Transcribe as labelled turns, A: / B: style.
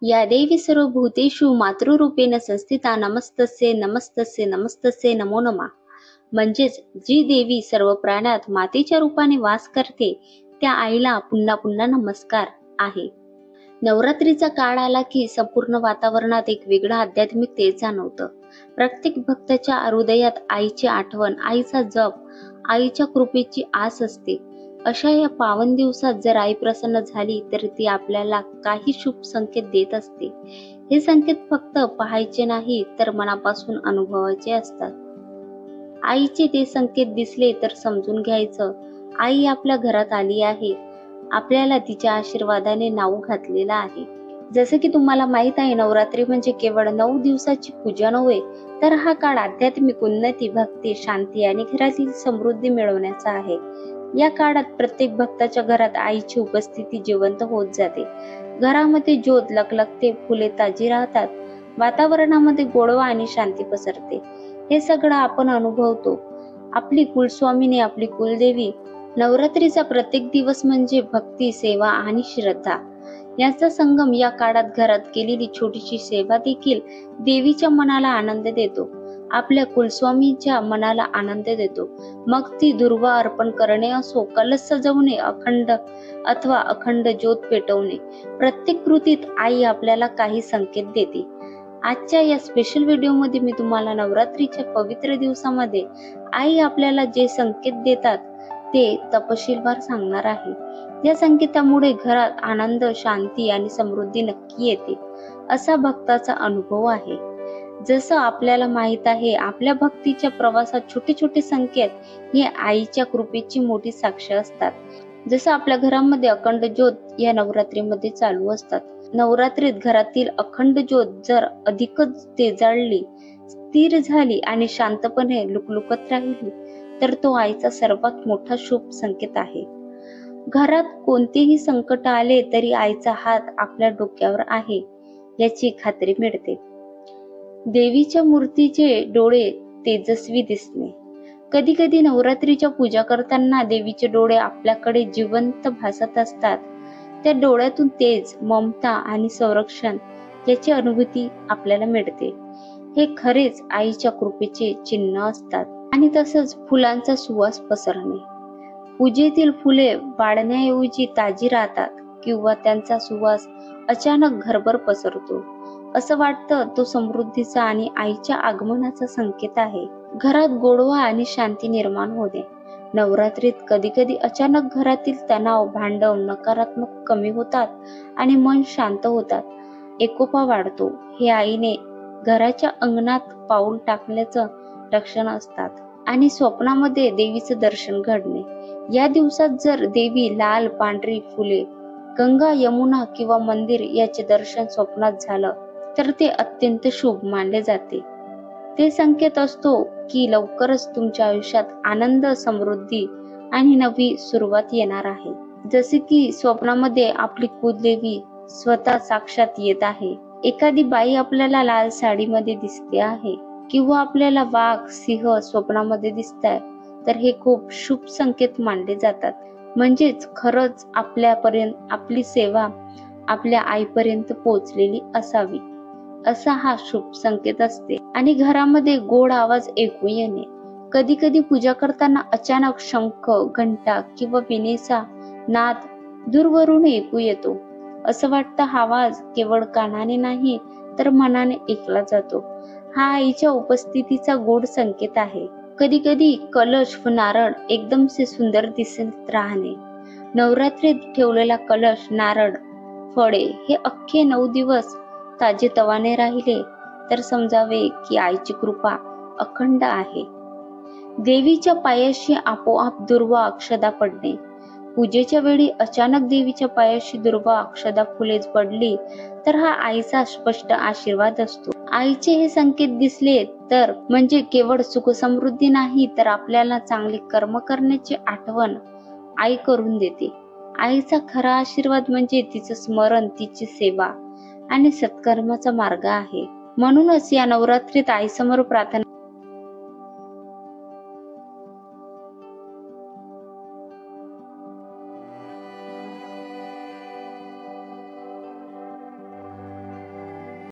A: या देवी सर्वभूतेषु मातृरूपेण संस्थिता नमस्तस्ये नमस्तस्ये नमस्तस्ये नमो नमः. म्हणजेच जी देवी सर्व प्राण्यात मातेच्या रूपाने वास करते त्या आईला पुन्हा पुन्हा नमस्कार आहे. नवरात्रीचा काळ आला की संपूर्ण वातावरणात एक वेगळं आध्यात्मिक तेज जाणवतं. प्रत्येक भक्ताच्या हृदयात आईची आठवण, आईचा जप, आईच्या कृपेची आस असते. अशा या पावन दिवसात जर आई प्रसन्न झाली तर ती आपल्याला काही शुभ संकेत देत असते. हे संकेत फक्त पाहायचे नाही तर मनापासून अनुभवायचे असतात. आईचे ते संकेत दिसले तर समजून घ्यायचं, आई आपल्या घरात आली आहे, आपल्याला तिच्या आशीर्वादाने नाव घातलेलं आहे. जसं की तुम्हाला माहित आहे, नवरात्री म्हणजे केवळ 9 दिवसाची पूजा नव्हे, तर हा काळ आध्यात्मिक उन्नती, भक्ती, शांती आणि घरातील समृद्धी मिळवण्याचा आहे. या काळात प्रत्येक भक्ताच्या घरात आईची उपस्थिती जिवंत होत जाते. घरामध्ये ज्योत लखलखते, फुले ताजी राहतात, वातावरणामध्ये गोडवा आणि शांती पसरते. हे सगळं आपण अनुभवतो. आपली कुलस्वामिनी, आपली कुलदेवी. नवरात्रीचा प्रत्येक दिवस म्हणजे भक्ती, सेवा आणि श्रद्धा याचा संगम. या काळात घरात केलेली छोटीशी सेवा देखील देवीच्या मनाला आनंद देतो, आपल्या कुलस्वामीच्या मनाला आनंद देतो. मग ती दुर्वा अर्पण करणे असो, कलश सजवणे, अखंड ज्योत पेटवणे, प्रत्येक कृतीत आई आपल्याला काही संकेत देते. आजच्या या स्पेशल व्हिडिओमध्ये मी तुम्हाला नवरात्रीच्या पवित्र दिवसामध्ये आई आपल्याला जे संकेत देतात ते तपशीलवार सांगणार आहे. या संकेतामुळे घरात आनंद, शांती आणि समृद्धी नक्की येते, असा भक्ताचा अनुभव आहे. जसं आपल्याला माहित आहे, आपल्या भक्तीच्या प्रवासात छोटे छोटे संकेत हे आईच्या कृपेची मोठी साक्ष असतात. जसं आपल्या घरामध्ये अखंड ज्योत या नवरात्रीमध्ये चालू असतात. नवरात्रीत घरातील अखंड ज्योत जर अधिकच तेजाळली, स्थिर झाली आणि शांतपणे लुकलुकत राहिली तर तो आईचा सर्वात मोठा शुभ संकेत आहे. घरात कोणतेही संकट आले तरी आईचा हात आपल्या डोक्यावर आहे याची खात्री मिळते. देवीच्या मूर्तीचे डोळे तेजस्वी दिसणे. कधी कधी नवरात्रीच्या पूजा करताना देवीचे डोळे आपल्याकडे जिवंत भासत असतात. त्या डोळ्यातून तेज, ममता आणि संरक्षण याची अनुभूती आपल्याला मिळते. हे खरेच आईच्या कृपेचे चिन्ह असतात. आणि तसंच फुलांचा सुवास पसरणे. पूजेतील फुले वाढण्याऐवजी ताजी राहतात किंवा त्यांचा सुवास अचानक घरभर पसरतो. असं वाटतं तो समृद्धीचा आणि आईच्या आगमनाचा संकेत आहे. घरात गोडवा आणि शांती निर्माण होणे. नवरात्रीत कधी कधी अचानक घरातील तणाव, भांडण, नकारात्मक कमी होतात आणि मन शांत होतात. एकोपा वाढतो. हे आईने घराच्या अंगणात पाऊल टाकल्याचं लक्षण असतात. आणि स्वप्नामध्ये देवीचं दर्शन घडणे. या दिवसात जर देवी, लाल पांढरी फुले, गंगा, यमुना किंवा मंदिर याचे दर्शन स्वप्नात झालं तर ते अत्यंत शुभ मानले जाते. ते संकेत असतो की लवकरच तुमच्या आयुष्यात आनंद, समृद्धी आणि नवी सुरुवात येणार आहे. जसे की स्वप्नामध्ये आपली कुलदेवी स्वतः साक्षात येत आहे, एखादी बाई आपल्याला लाल साडीमध्ये दिसते आहे किंवा आपल्याला वाघ, सिंह स्वप्नामध्ये दिसताय तर हे खूप शुभ संकेत मानले जातात. म्हणजेच खरंच आपल्यापर्यंत आपली सेवा आपल्या आईपर्यंत पोहोचलेली असावी, असा हा शुभ संकेत असते. आणि घरामध्ये गोड आवाज ऐकू येणे. कधी कधी पूजा करताना अचानक शंख, घंटा किंवा वीणेचा नाद दूरवरून ऐकू येतो. असं वाटतं हा आवाज केवळ कानाने नाही तर मनाने ऐकला जातो. हा आईच्या उपस्थितीचा गोड संकेत आहे. कधी कधी कलश व नारळ एकदम से सुंदर दिसत राहणे. नवरात्रीत ठेवलेला कलश, नारळ, फळे हे अख्खे 9 दिवस ताजे तवाने राहिले तर समजावे की आईची कृपा अखंड आहे. देवीच्या पायाशी आपोआप दुर्वा अक्षदा पडणे. पूजेच्या वेळी अचानक देवीच्या पायाशी दुर्वा अक्षदा फुलेच पडली तर हा आईचा स्पष्ट आशीर्वाद असतो. आईचे हे संकेत दिसले तर म्हणजे केवळ सुख समृद्धी नाही तर आपल्याला चांगले कर्म करण्याची आठवण आई करून देते. आईचा खरा आशीर्वाद म्हणजे तिचं स्मरण, तिची सेवा आणि सत्कर्माचा मार्ग आहे. म्हणूनच या नवरात्रीत आईसमोर प्रार्थना